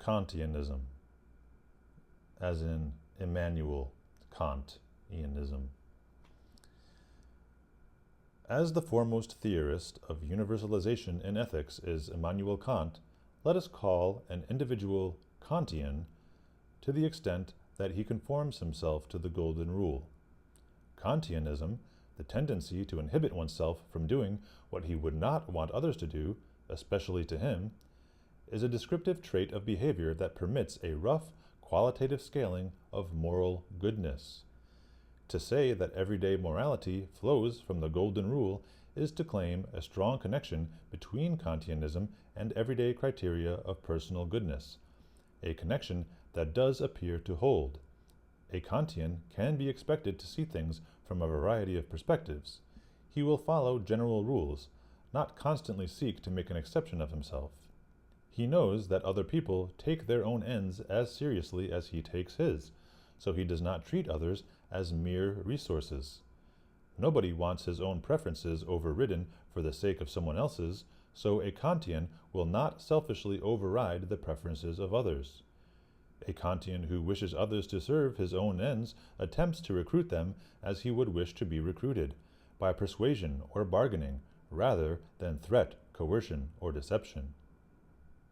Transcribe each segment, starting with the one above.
Kantianism, as in Immanuel Kantianism. As the foremost theorist of universalization in ethics is Immanuel Kant, let us call an individual Kantian to the extent that he conforms himself to the golden rule. Kantianism, the tendency to inhibit oneself from doing what he would not want others to do, especially to him, is a descriptive trait of behavior that permits a rough, qualitative scaling of moral goodness. To say that everyday morality flows from the golden rule is to claim a strong connection between Kantianism and everyday criteria of personal goodness, a connection that does appear to hold. A Kantian can be expected to see things from a variety of perspectives. He will follow general rules, not constantly seek to make an exception of himself. He knows that other people take their own ends as seriously as he takes his, so he does not treat others as mere resources. Nobody wants his own preferences overridden for the sake of someone else's, so a Kantian will not selfishly override the preferences of others. A Kantian who wishes others to serve his own ends attempts to recruit them as he would wish to be recruited, by persuasion or bargaining, rather than threat, coercion, or deception.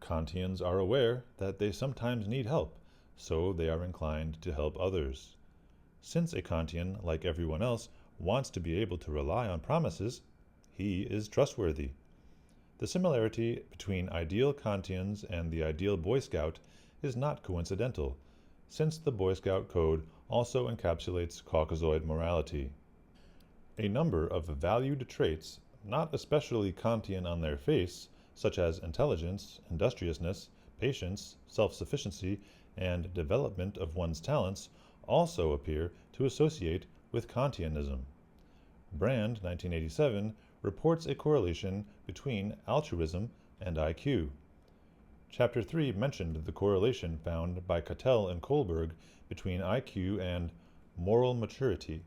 Kantians are aware that they sometimes need help, so they are inclined to help others. Since a Kantian, like everyone else, wants to be able to rely on promises, he is trustworthy. The similarity between ideal Kantians and the ideal Boy Scout is not coincidental, since the Boy Scout code also encapsulates Caucasoid morality. A number of valued traits, not especially Kantian on their face, such as intelligence, industriousness, patience, self-sufficiency, and development of one's talents, also appear to associate with Kantianism. Brand, 1987, reports a correlation between altruism and IQ. Chapter 3 mentioned the correlation found by Cattell and Kohlberg between IQ and moral maturity.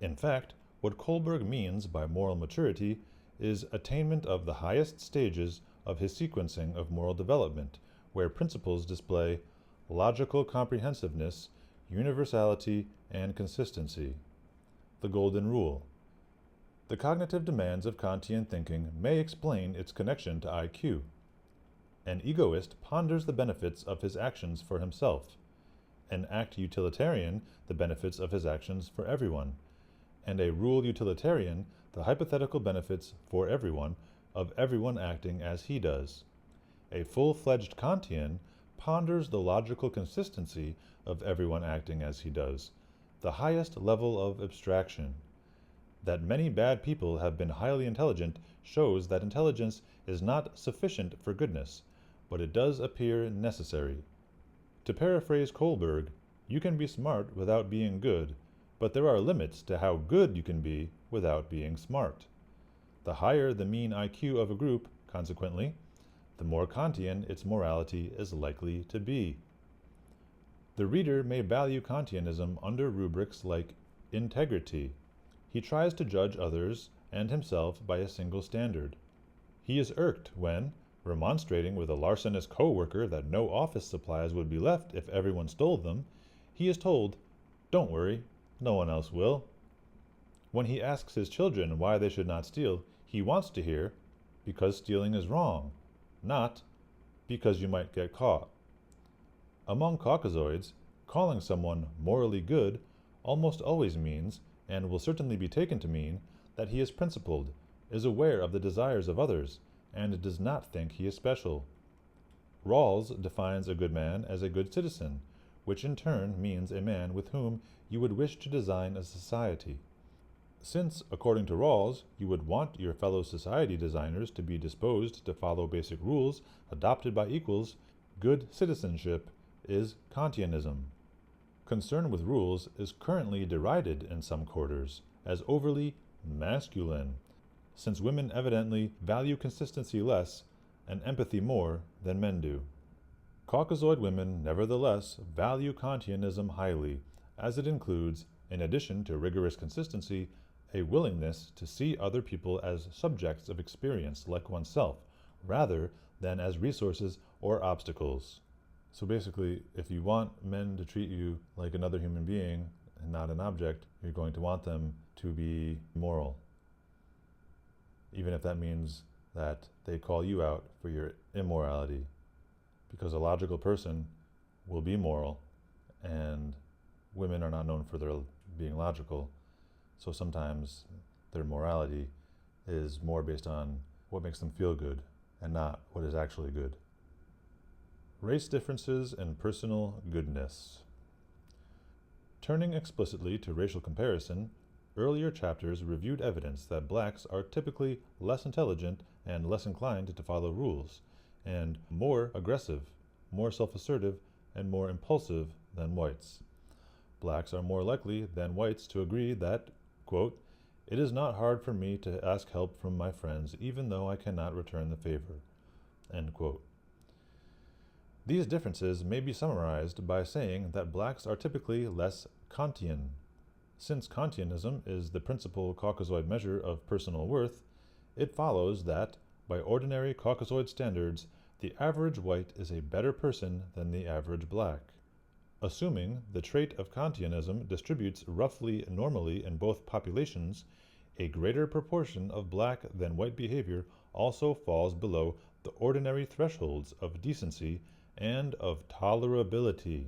In fact, what Kohlberg means by moral maturity is attainment of the highest stages of his sequencing of moral development, where principles display logical comprehensiveness, universality, and consistency. The Golden Rule. The cognitive demands of Kantian thinking may explain its connection to IQ. An egoist ponders the benefits of his actions for himself. An act utilitarian the benefits of his actions for everyone. And a rule utilitarian the hypothetical benefits for everyone of everyone acting as he does. A full-fledged Kantian ponders the logical consistency of everyone acting as he does, the highest level of abstraction. That many bad people have been highly intelligent shows that intelligence is not sufficient for goodness, but it does appear necessary. To paraphrase Kohlberg, you can be smart without being good, but there are limits to how good you can be without being smart. The higher the mean IQ of a group, consequently, the more Kantian its morality is likely to be. The reader may value Kantianism under rubrics like integrity. He tries to judge others and himself by a single standard. He is irked when, remonstrating with a larcenous co-worker that no office supplies would be left if everyone stole them, he is told, "Don't worry, no one else will." When he asks his children why they should not steal, he wants to hear, "Because stealing is wrong," not, "Because you might get caught." Among Caucasoids, calling someone morally good almost always means, and will certainly be taken to mean, that he is principled, is aware of the desires of others, and does not think he is special. Rawls defines a good man as a good citizen, which in turn means a man with whom you would wish to design a society. Since, according to Rawls, you would want your fellow society designers to be disposed to follow basic rules adopted by equals, good citizenship is Kantianism. Concern with rules is currently derided in some quarters as overly masculine, since women evidently value consistency less and empathy more than men do. Caucasoid women nevertheless value Kantianism highly, as it includes, in addition to rigorous consistency, a willingness to see other people as subjects of experience like oneself, rather than as resources or obstacles. So basically, if you want men to treat you like another human being and not an object, you're going to want them to be moral, even if that means that they call you out for your immorality, because a logical person will be moral, and women are not known for their being logical, so sometimes their morality is more based on what makes them feel good and not what is actually good. Race differences and personal goodness. Turning explicitly to racial comparison, earlier chapters reviewed evidence that blacks are typically less intelligent and less inclined to follow rules, and more aggressive, more self-assertive, and more impulsive than whites. Blacks are more likely than whites to agree that, quote, "It is not hard for me to ask help from my friends even though I cannot return the favor," end quote. These differences may be summarized by saying that blacks are typically less Kantian. Since Kantianism is the principal Caucasoid measure of personal worth, it follows that, by ordinary Caucasoid standards, the average white is a better person than the average black. Assuming the trait of Kantianism distributes roughly normally in both populations, a greater proportion of black than white behavior also falls below the ordinary thresholds of decency and of tolerability.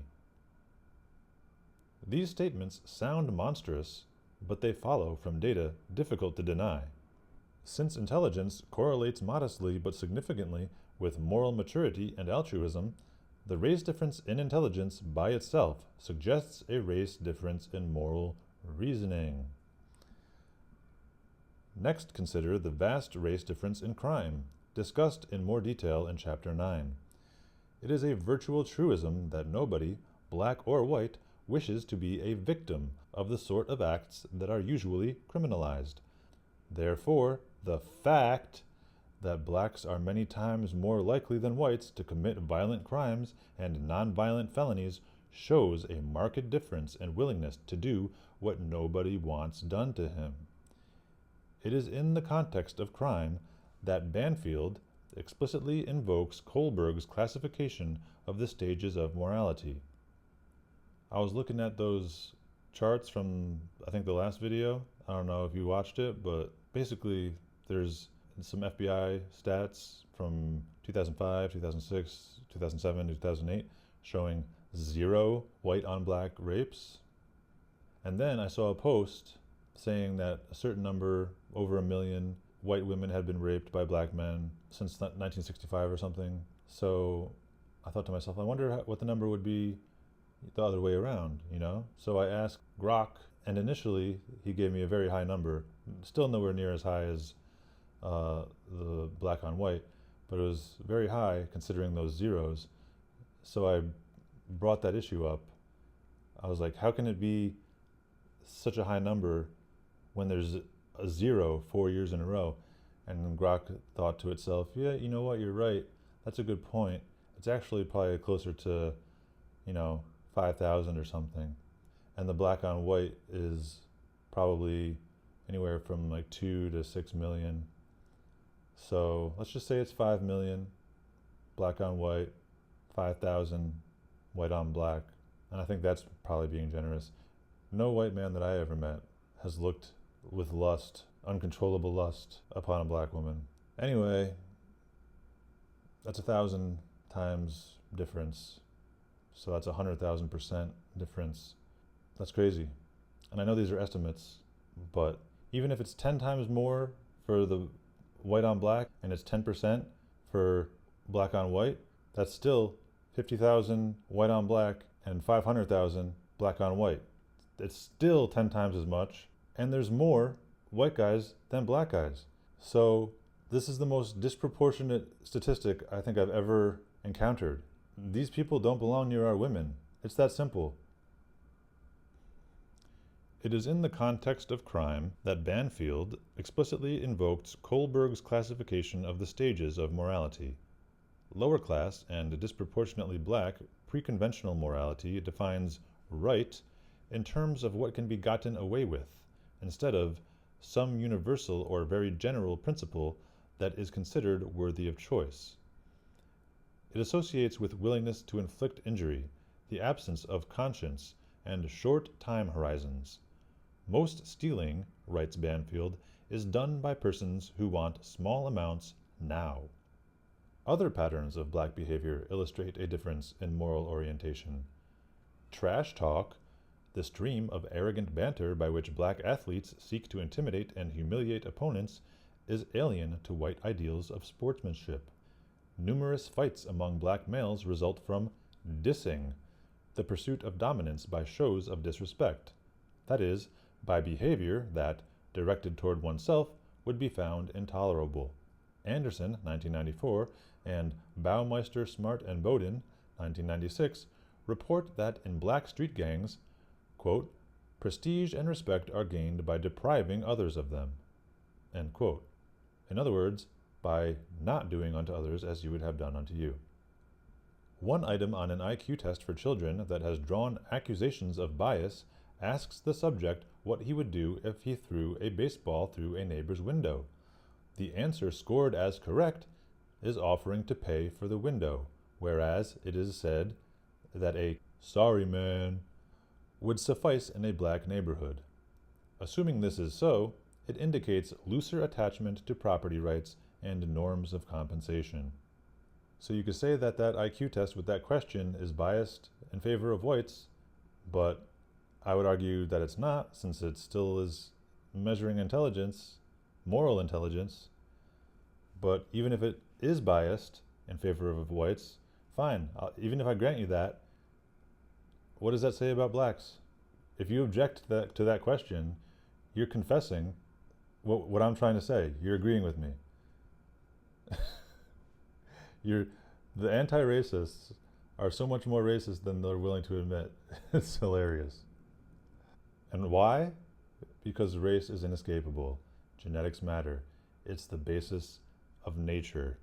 These statements sound monstrous, but they follow from data difficult to deny. Since intelligence correlates modestly but significantly with moral maturity and altruism, the race difference in intelligence by itself suggests a race difference in moral reasoning. Next, consider the vast race difference in crime, discussed in more detail in Chapter 9. It is a virtual truism that nobody, black or white, wishes to be a victim of the sort of acts that are usually criminalized. Therefore, the fact that blacks are many times more likely than whites to commit violent crimes and nonviolent felonies shows a marked difference in willingness to do what nobody wants done to him. It is in the context of crime that Banfield explicitly invokes Kohlberg's classification of the stages of morality. I was looking at those charts from, I think, the last video. I don't know if you watched it, but basically there's some FBI stats from 2005, 2006, 2007, 2008 showing 0 white on black rapes. And then I saw a post saying that a certain number, over 1 million, white women had been raped by black men since 1965 or something. So I thought to myself, I wonder what the number would be the other way around, you know? So I asked Grok, and initially he gave me a very high number, still nowhere near as high as the black on white, but it was very high considering those zeros. So I brought that issue up. I was like, how can it be such a high number when there's a 0 4 years in a row? And Grok thought to itself, yeah, you know what, you're right. That's a good point. It's actually probably closer to, 5,000 or something. And the black on white is probably anywhere from like 2 to 6 million. So let's just say it's 5 million black on white, 5,000 white on black. And I think that's probably being generous. No white man that I ever met has looked with lust, uncontrollable lust, upon a black woman. Anyway, that's 1,000 times difference. So that's 100,000% difference. That's crazy. And I know these are estimates, but even if it's 10 times more for the white on black and it's 10% for black on white, that's still 50,000 white on black and 500,000 black on white. It's still 10 times as much, and there's more white guys than black guys. So this is the most disproportionate statistic I think I've ever encountered. These people don't belong near our women. It's that simple. It is in the context of crime that Banfield explicitly invokes Kohlberg's classification of the stages of morality. Lower class and disproportionately black pre-conventional morality defines right in terms of what can be gotten away with, instead of some universal or very general principle that is considered worthy of choice. It associates with willingness to inflict injury, the absence of conscience, and short time horizons. Most stealing, writes Banfield, is done by persons who want small amounts now. Other patterns of black behavior illustrate a difference in moral orientation. Trash talk, the stream of arrogant banter by which black athletes seek to intimidate and humiliate opponents, is alien to white ideals of sportsmanship. Numerous fights among black males result from dissing, the pursuit of dominance by shows of disrespect, that is, by behavior that, directed toward oneself, would be found intolerable. Anderson, 1994, and Baumeister, Smart, and Bowden, 1996, report that in black street gangs, quote, prestige and respect are gained by depriving others of them, end quote. In other words, by not doing unto others as you would have done unto you. One item on an IQ test for children that has drawn accusations of bias asks the subject what he would do if he threw a baseball through a neighbor's window. The answer scored as correct is offering to pay for the window, whereas it is said that a sorry man would suffice in a black neighborhood. Assuming this is so, it indicates looser attachment to property rights and norms of compensation. So you could say that that IQ test with that question is biased in favor of whites, but I would argue that it's not, since it still is measuring intelligence, moral intelligence. But even if it is biased in favor of whites, fine. Even if I grant you that, what does that say about blacks? If you object to that question, you're confessing what I'm trying to say. You're agreeing with me. The anti-racists are so much more racist than they're willing to admit. It's hilarious. And why? Because race is inescapable. Genetics matter. It's the basis of nature.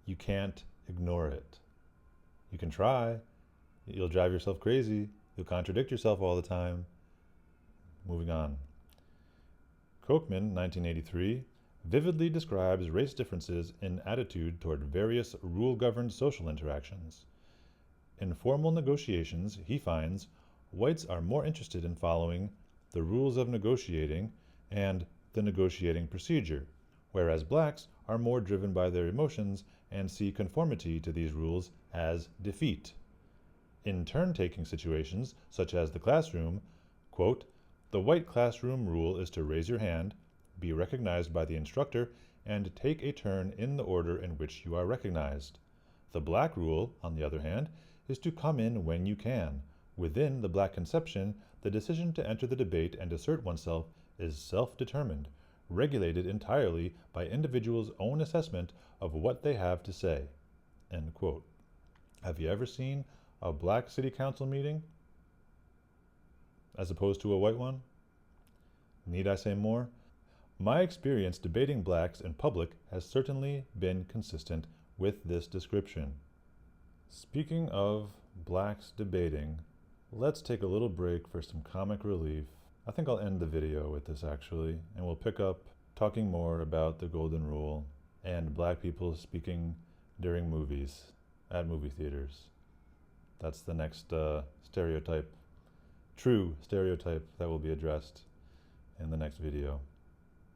You can't ignore it. You can try. You'll drive yourself crazy. You'll contradict yourself all the time. Moving on. Kochman, 1983, vividly describes race differences in attitude toward various rule-governed social interactions. In formal negotiations, he finds, whites are more interested in following the rules of negotiating and the negotiating procedure, whereas blacks are more driven by their emotions and see conformity to these rules as defeat. In turn-taking situations, such as the classroom, quote, the white classroom rule is to raise your hand, be recognized by the instructor, and take a turn in the order in which you are recognized. The black rule, on the other hand, is to come in when you can. Within the black conception, the decision to enter the debate and assert oneself is self-determined, regulated entirely by individuals' own assessment of what they have to say. End quote. Have you ever seen a black city council meeting as opposed to a white one? Need I say more? My experience debating blacks in public has certainly been consistent with this description. Speaking of blacks debating, let's take a little break for some comic relief. I think I'll end the video with this actually, and we'll pick up talking more about the golden rule and black people speaking during movies at movie theaters. That's the next stereotype, true stereotype that will be addressed in the next video.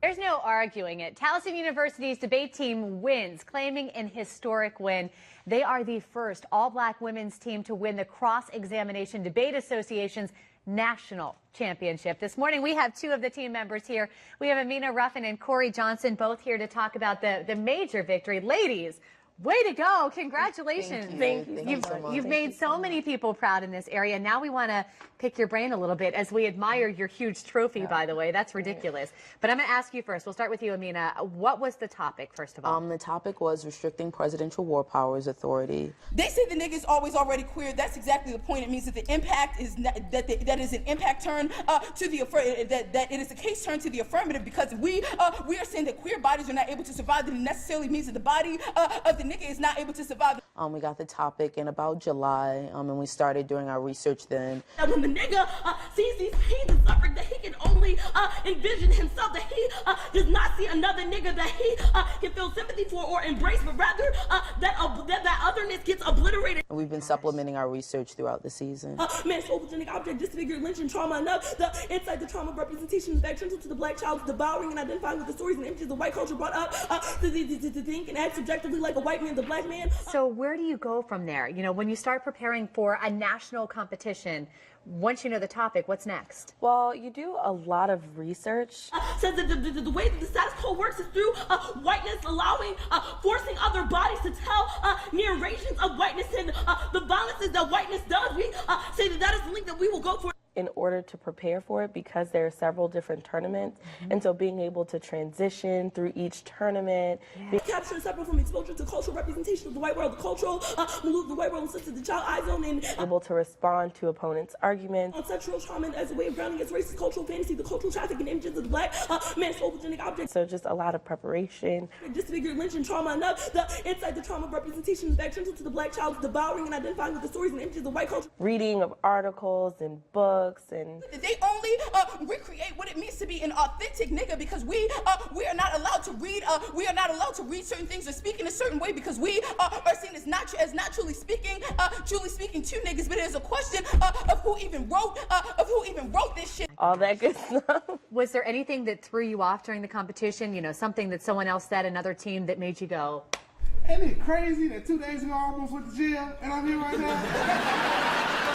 There's no arguing it. Towson University's debate team wins, claiming an historic win. They are the first all-black women's team to win the Cross-Examination Debate Association's national championship. This morning, we have two of the team members here. We have Amina Ruffin and Corey Johnson, both here to talk about the major victory. Ladies, way to go. Congratulations. Thank you. You've made so many people proud in this area. Now we want to pick your brain a little bit as we admire your huge trophy, by the way. That's ridiculous. But I'm going to ask you first. We'll start with you, Amina. What was the topic, first of all? The topic was restricting presidential war powers authority. They say the nigga's always already queer. That's exactly the point. It means that the impact is that is an impact turn to the that it is a case turn to the affirmative, because we are saying that queer bodies are not able to survive. That it necessarily means that the body of the the nigga is not able to survive. We got the topic in about July, and we started doing our research then. And when the nigga sees these pains and suffering that he can only envision himself, that he does not see another nigga that he can feel sympathy for or embrace, but rather that otherness gets obliterated. And we've been supplementing our research throughout the season. Man, phobogenic object, disfigured, lynching, trauma enough. The insight, the trauma representation back central to the black child, devouring and identifying with the stories and images the white culture brought up to think and act subjectively like a white man, the black man. So where do you go from there? You know, when you start preparing for a national competition, once you know the topic, what's next? Well, you do a lot of research. Says that the way that the status quo works is through whiteness allowing, forcing other bodies to tell narrations of whiteness and the violences that whiteness does. We say that is the link that we will go for. In order to prepare for it, because there are several different tournaments, and so being able to transition through each tournament. Capture separate from exposure to cultural representation of the white world, the cultural move, the white world and the child eye zone, and able to respond to opponents' arguments. On sexual trauma as a way of grounding against racist cultural fantasy, the cultural trafficking images of the black man's phobogenic object. So just a lot of preparation. Disfigured, lynching, trauma enough. The insight, the trauma representation back central to the black child, devouring and identifying with the stories and images of the white culture. Reading of articles and books and they only recreate what it means to be an authentic nigga because we are not allowed to read certain things or speak in a certain way because we are seen as not truly speaking to niggas, but it is a question of who even wrote this shit. all that good stuff. Was there anything that threw you off during the competition? You know, something that someone else said, another team, that made you go, ain't it crazy that 2 days ago I almost went to jail and I'm here right now?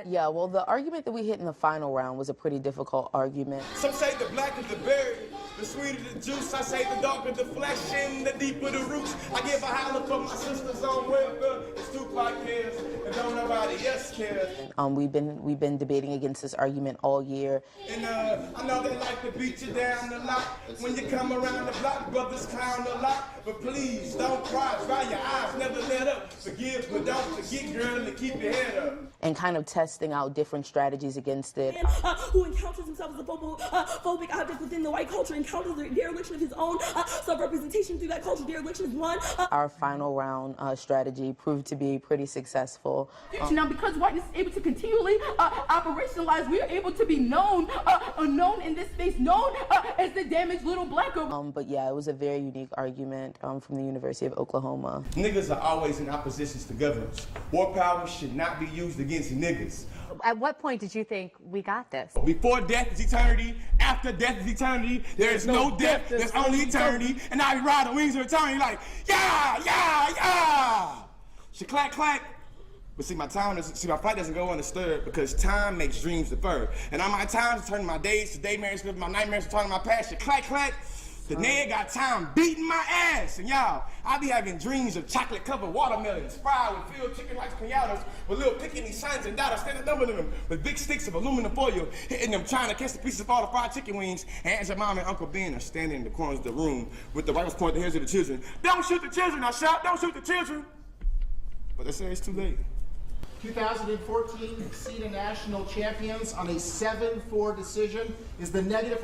Yeah, well, the argument that we hit in the final round was a pretty difficult argument. Some say the blacker the berry, the sweeter the juice. I say the darker the flesh and the deeper the roots. I give a holler for my sisters on welfare. It's Tupac cares, and don't nobody else cares. We've been debating against this argument all year. And I know they like to beat you down a lot. When you come around the block, brothers clown a lot. But please don't cry, dry your eyes, never let up. Forgive, but don't forget, girl, and keep your head up. And kind of testing out different strategies against it. Who encounters himself as a phobic object within the white culture, encounters the dereliction of his own self-representation through that culture. Dereliction is one. Our final round strategy proved to be pretty successful. Now, because whiteness is able to continually operationalize, we are able to be known in this space, known as the damaged little black girl. But yeah, it was a very unique argument from the University of Oklahoma. Niggas are always in oppositions to governments. War power should not be used against niggas. at what point did you think we got this? Before death is eternity, after death is eternity, there is no death, there's only eternity, and I ride the wings of eternity like, yeah, yeah, yeah! She clack, clack. But see, my flight doesn't go undisturbed because time makes dreams deferred. And on my times, turning my days to daymares, my nightmares to turning my past. She clack, clack. The nigga got time beating my ass. And y'all, I be having dreams of chocolate-covered watermelons, fried with filled chicken like pinatas, with little picking sons and daughters standing up in them with big sticks of aluminum foil, hitting them, trying to catch the pieces of all the fried chicken wings. And Aunt Mom and Uncle Ben are standing in the corners of the room with the rifles pointing the heads of the children. Don't shoot the children, I shout, don't shoot the children. But they say it's too late. 2014 SEDA national champions on a 7-4 decision is the negative.